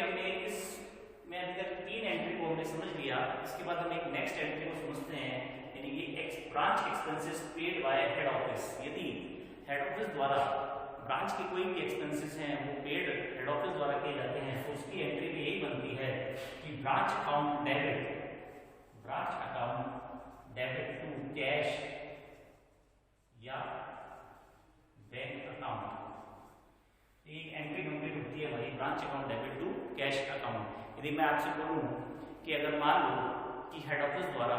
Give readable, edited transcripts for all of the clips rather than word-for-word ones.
हमने इसमें अभी तक 3 एंट्री को हमने समझ लिया। इसके बाद हम एक नेक्स्ट एंट्री को समझते हैं, यानी कि branch expenses paid by head office. यदि हेड ऑफिस द्वारा ब्रांच के कोई भी एक्सपेंसेस हैं वो पेड हेड ऑफिस द्वारा किए जाते हैं, तो उसकी एंट्री में यही बनती है कि branch account debit to cash या बैंक अकाउंट। एक एंट्री कंप्लीट होती है हमारी branch account debit to cash account. यदि मैं आपसे बोलूं कि अगर मान लो कि हेड ऑफिस द्वारा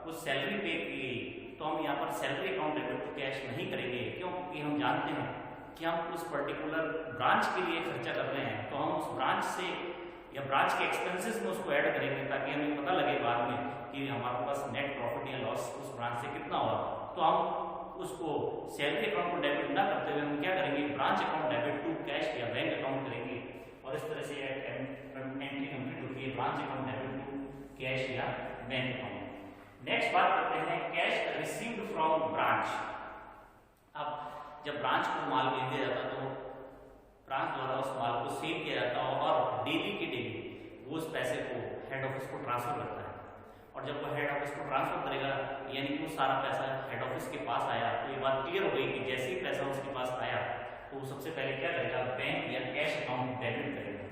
कुछ सैलरी पे की गई, तो हम यहाँ पर salary account debit to cash नहीं करेंगे। क्यों? क्योंकि हम जानते हैं कि हम उस पर्टिकुलर ब्रांच के लिए खर्चा कर रहे हैं, तो हम उस ब्रांच से या ब्रांच के एक्सपेंसेस में उसको ऐड करेंगे, ताकि हमें पता लगे बाद में कि हमारे पास नेट प्रॉफिट या लॉस उस ब्रांच से कितना हुआ। तो हम उसको सैलरी अकाउंट को डेबिट ना करते हुए हम क्या करेंगे, branch account debit to cash या बैंक अकाउंट करेंगे, और इस तरह से एंट्री कंप्लीट होती है branch account debit to cash या बैंक अकाउंट। नेक्स्ट बात करते हैं कैश रिसीव्ड फ्रॉम ब्रांच। अब जब ब्रांच को माल भेज दिया जाता तो ब्रांच द्वारा उस माल को सेल किया जाता और डेली के डेली वो उस पैसे को हेड ऑफिस को ट्रांसफर करता है। और जब वो हेड ऑफिस को ट्रांसफर करेगा, यानी कि वो सारा पैसा हेड ऑफिस के पास आया, तो ये बात क्लियर हो गई कि जैसे ही पैसा उसके पास आया तो वो सबसे पहले क्या करेगा, बैंक या कैश अकाउंट डेबिट करेगा।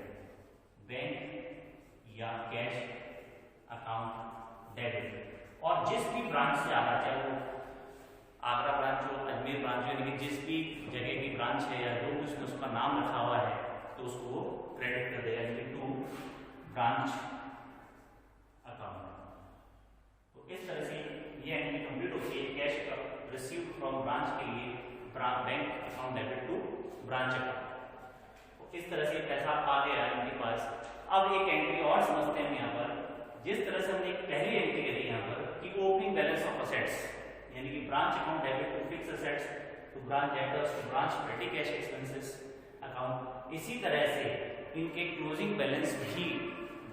बैंक या कैश अकाउंट डेबिट। और जिस भी ब्रांच से आ रहा, चाहे वो आगरा ब्रांच हो, अजमेर ब्रांच हो, यानी कि जिस भी जगह की ब्रांच है या जो कुछ उसका नाम रखा हुआ है, तो उसको क्रेडिट कर देगा, यानी टू ब्रांच अकाउंट। तो इस तरह से ये एंट्री कंप्लीट होती है कैश का रिसीव फ्रॉम ब्रांच के लिए bank account debit to branch account. तो इस तरह से पैसा आ गया इनके पास। अब एक एंट्री और समझते हैं यहाँ पर। जिस तरह से हमने एक पहली एंट्री करी यहाँ पर कि ओपनिंग बैलेंस ऑफ असेट्स, यानी कि branch account debit to fix assets to branch debtors to branch petty cash expenses account. इसी तरह से इनके क्लोजिंग बैलेंस भी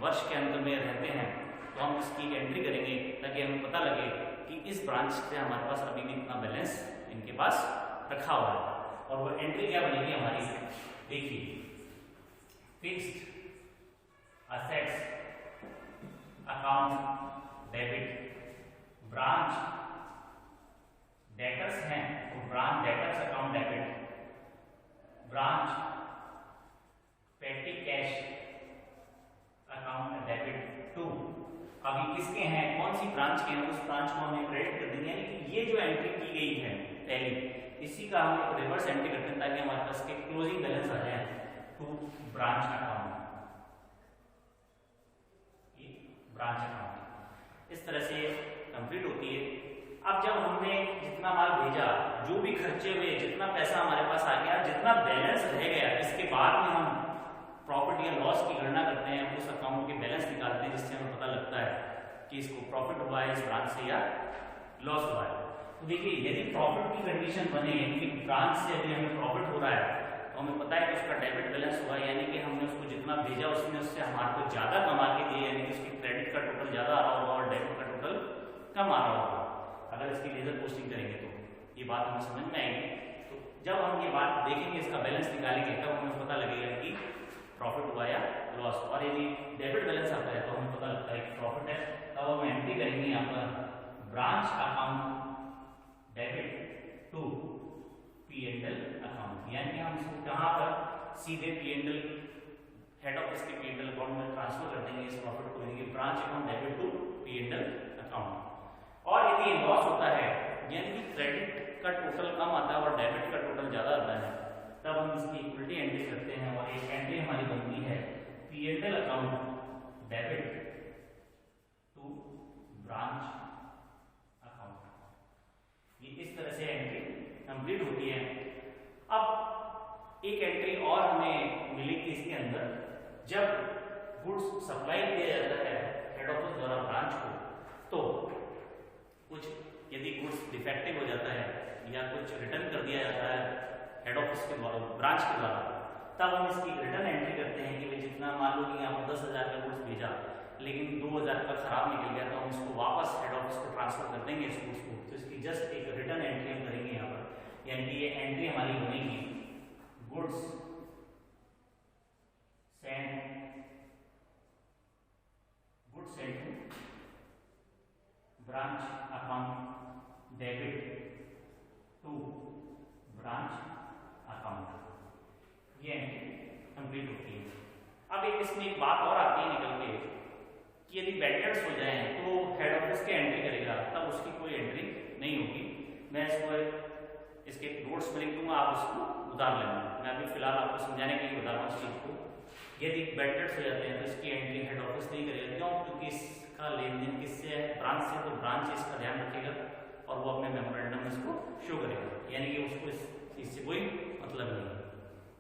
वर्ष के अंत में रहते हैं, तो हम इसकी एंट्री करेंगे ताकि हमें पता लगे कि इस ब्रांच से हमारे पास अभी भी इतना बैलेंस इनके पास रखा हुआ है। और वो एंट्री क्या बनेगी हमारी, देखिए, fixed assets account debit, branch debtors हैं तो branch debtors account debit, branch petty cash account debit to. अभी किसके हैं, कौन सी ब्रांच के हैं, उस ब्रांच को हमें क्रेडिट कर देंगे। यानी कि ये जो एंट्री की गई है पहली, इसी का हम एक रिवर्स एंट्री करते हैं ताकि हमारे पास के क्लोजिंग बैलेंस आ जाए to branch account, branch account. इस तरह से कंप्लीट होती है। अब जब हमने जितना माल भेजा, जो भी खर्चे हुए, जितना पैसा हमारे पास आ गया, जितना बैलेंस रह गया, इसके बाद में हम प्रॉफिट या लॉस की गणना करते हैं, उस अकाउंट के बैलेंस निकालते हैं, जिससे हमें पता लगता है कि इसको प्रॉफिट हुआ है इस ब्रांच से या लॉस हुआ है। तो देखिए, यदि प्रॉफिट की कंडीशन बने, यानी कि ब्रांच से यदि हमें प्रॉफिट हो रहा है, तो हमें पता है कि उसका डेबिट बैलेंस हुआ, यानी कि हमने उसको जितना भेजा उसने उससे हमारे को ज्यादा कमा के दिए, यानी कि उसकी क्रेडिट का टोटल ज्यादा आ रहा होगा और डेबिट का टोटल कम आ रहा होगा। अगर इसकी लेजर पोस्टिंग करेंगे तो ये बात हमें समझ में आएगी। तो जब हम ये बात देखेंगे, इसका बैलेंस निकालेंगे, तब हमें पता लगेगा कि प्रॉफिट हुआ या लॉस। और यदि डेबिट बैलेंस आता है तो हमें पता लगता है कि प्रॉफिट है। तब हम एंट्री करेंगे यहाँ पर branch account debit to P&L account, यानी कि हम इसको कहाँ पर सीधे P&L हेड ऑफिस के P&L अकाउंट में ट्रांसफर कर देंगे इस प्रॉफिट को, यानी कि branch account debit to P&L account. और यदि लॉस होता है, यानी कि क्रेडिट का टोटल कम आता है और डेबिट का टोटल ज्यादा आता है, तब हम इसकी इक्विटी एंट्री करते हैं और एक एंट्री हमारी बनती है P&L account debit to branch account. ये इस तरह से एंट्री कंप्लीट होती है। अब एक एंट्री और हमें मिली थी इसके अंदर, जब गुड्स सप्लाई किया जाता है हेड ऑफिस द्वारा ब्रांच को, तो कुछ यदि गुड्स डिफेक्टिव हो जाता है या कुछ रिटर्न कर दिया जाता है हेड ऑफिस के द्वारा, ब्रांच के द्वारा, तब हम इसकी रिटर्न एंट्री करते हैं कि जितना मान लो कि यहाँ पर 10,000 का गुड्स भेजा, लेकिन 2,000 का खराब निकल गया, तो हम इसको वापस हेड ऑफिस को ट्रांसफर कर देंगे इस गुड्स को। तो इसकी जस्ट एक रिटर्न एंट्री हम करेंगे यहाँ पर, यानी कि ये एंट्री हमारी बनेगी गुड्स सेंड ये एंट्री कंप्लीट होती है। अब एक इसमें एक बात और आती है निकल के कि यदि बैड डेट्स हो जाए तो हेड ऑफिस की एंट्री करेगा, तब उसकी कोई एंट्री नहीं होगी। मैं इसको इसके नोट्स में लिख दूंगा, आप उसको उतार लेना। मैं अभी फिलहाल आपको समझाने के लिए बता रहा हूँ इस चीज को। यदि बैड डेट्स हो जाते हैं तो इसकी एंट्री हेड ऑफिस नहीं करेगा। क्यों? क्योंकि इसका लेन देन किससे है? ब्रांच से। तो ब्रांच इसका ध्यान रखेगा और वो अपने मेमोरेंडम में इसको शो करेगा, यानी कि उसको इस चीज से कोई मतलब नहीं है।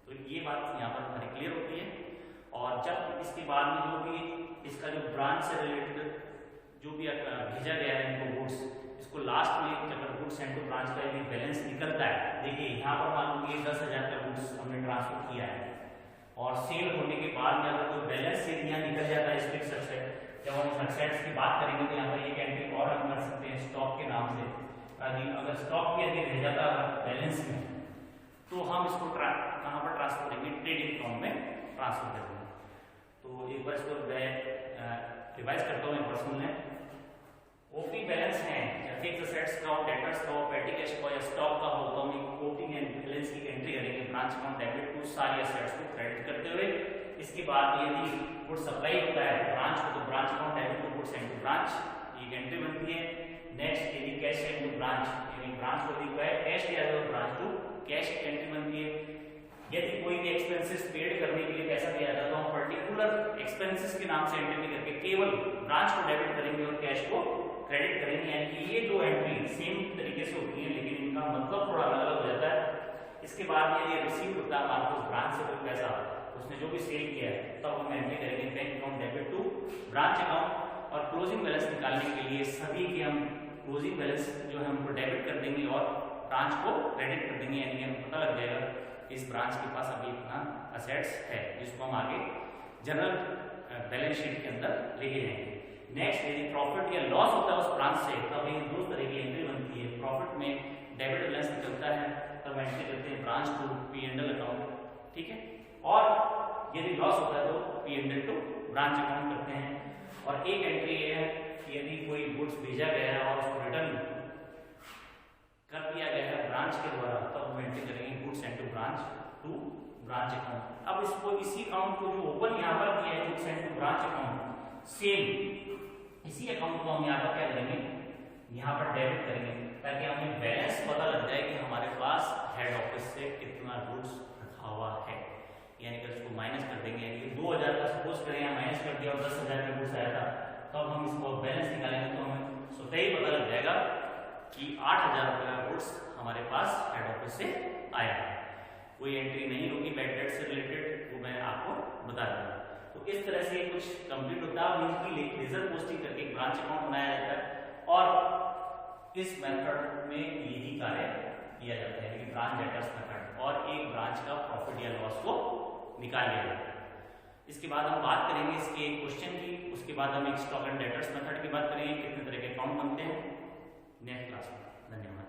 तो ये बात यहाँ पर हमारी क्लियर होती है। और जब इसके बाद में जो भी इसका जो ब्रांच से रिलेटेड जो भी भेजा गया है इनको गुड्स, इसको लास्ट में अगर गुड्स सेंड टू ब्रांच का यदि बैलेंस निकलता है, देखिए यहाँ पर मान लीजिए 10,000 का गुड्स हमने ट्रांसफर किया है और सेल होने के बाद में अगर कोई बैलेंस यहाँ निकल जाता है इस फिक्स एसेट, जब हम एसेट्स की बात करेंगे तो यहाँ पर एक एंट्री और हम कर सकते हैं स्टॉक के नाम से। अगर स्टॉक भी यदि रह जाता है बैलेंस में तो हम इसको कहाँ पर ट्रांसफर करेंगे? ट्रेडिंग अकाउंट में ट्रांसफर करेंगे। तो एक बार इसको रिवाइज करता हूँ एक बार सुन लें। ओपी बैलेंस है फिक्स एसेट्स का, डेटर्स का, पेटी कैश का या स्टॉक का हो तो हम ओपनिंग एंड बैलेंस की एंट्री करेंगे ब्रांच अकाउंट डेबिट टू सारी एसेट्स को क्रेडिट करते हुए। इसके बाद यदि गुड सप्लाई होता है ब्रांच को तो branch account debit to good send to branch, ये एंट्री बनती है। नेक्स्ट यदि कैश सेंड टू ब्रांच, यानी ब्रांच को दिया है कैश दिया जाए तो ब्रांच टू कैश की एंट्री बनती है। यदि कोई भी एक्सपेंसेस पेड करने के लिए पैसा दिया जाता है तो हम पर्टिकुलर एक्सपेंसेस के नाम से एंट्री करके केवल ब्रांच को डेबिट करेंगे और कैश को क्रेडिट करेंगे। यानी कि ये दो एंट्री सेम तरीके से होती है लेकिन इनका मतलब थोड़ा अलग अलग हो जाता है। इसके बाद ये रिसीव होता है हमारे पास ब्रांच से कोई पैसा, उसने जो भी सेल किया है तब हम एंट्री करेंगे bank account debit to branch account. और क्लोजिंग बैलेंस निकालने के लिए सभी के हम क्लोजिंग बैलेंस जो है उनको डेबिट कर देंगे और ब्रांच को क्रेडिट कर देंगे। यानी हमें पता लग जाएगा इस ब्रांच के पास अभी इतना असेट्स है जिसको हम आगे जनरल बैलेंस शीट के अंदर लेके जाएंगे। नेक्स्ट यदि प्रॉफिट या लॉस होता है उस ब्रांच से तब ये दो तरह की एंट्री बनती है। प्रॉफिट में डेबिट बैलेंस निकलता है तब एंट्री करते हैं ब्रांच टू P&L अकाउंट, ठीक है। और यदि लॉस होता है तो P&L टू ब्रांच अकाउंट करते हैं। और एक एंट्री ये है कि यदि कोई गुड्स भेजा गया है और उसको रिटर्न कर दिया गया है ब्रांच के द्वारा तब हम एंट्री करेंगे goods send to branch account. अब इसको इसी अकाउंट को जो ओपन यहाँ पर किया है goods send to branch account, same इसी अकाउंट को हम यहाँ पर क्या करेंगे? यहाँ पर डेबिट करेंगे ताकि हमें बैलेंस पता लग जाए कि हमारे पास हेड ऑफिस से कितना गुड्स रखा हुआ है। यानी कि इसको माइनस कर देंगे। यानी 2,000 का सपोज करें यहाँ माइनस कर दिया और 10,000 का गुड्स आया था, तब हम इसको बैलेंस निकालेंगे तो हमें स्वतः ही पता लग जाएगा कि 8,000 रुपये का गुड्स हमारे पास हेड ऑफिस से आया है। कोई एंट्री नहीं होगी बैड डेट से रिलेटेड, वो मैं आपको बता दूंगा। तो इस तरह से कुछ कंप्लीट होता है। इनकी लेजर पोस्टिंग करके एक ब्रांच अकाउंट बनाया जाता है और इस मेथड में यही कार्य किया जाता है कि ब्रांच डेटर्स मेथड, और एक ब्रांच का प्रॉफिट या लॉस को निकाल लिया जाता है। इसके बाद हम बात करेंगे इसके क्वेश्चन की, उसके बाद हम एक स्टॉक एंड डेटर्स मेथड की बात करेंगे, कितने तरह के अकाउंट बनते हैं नेक्स्ट क्लास में। धन्यवाद।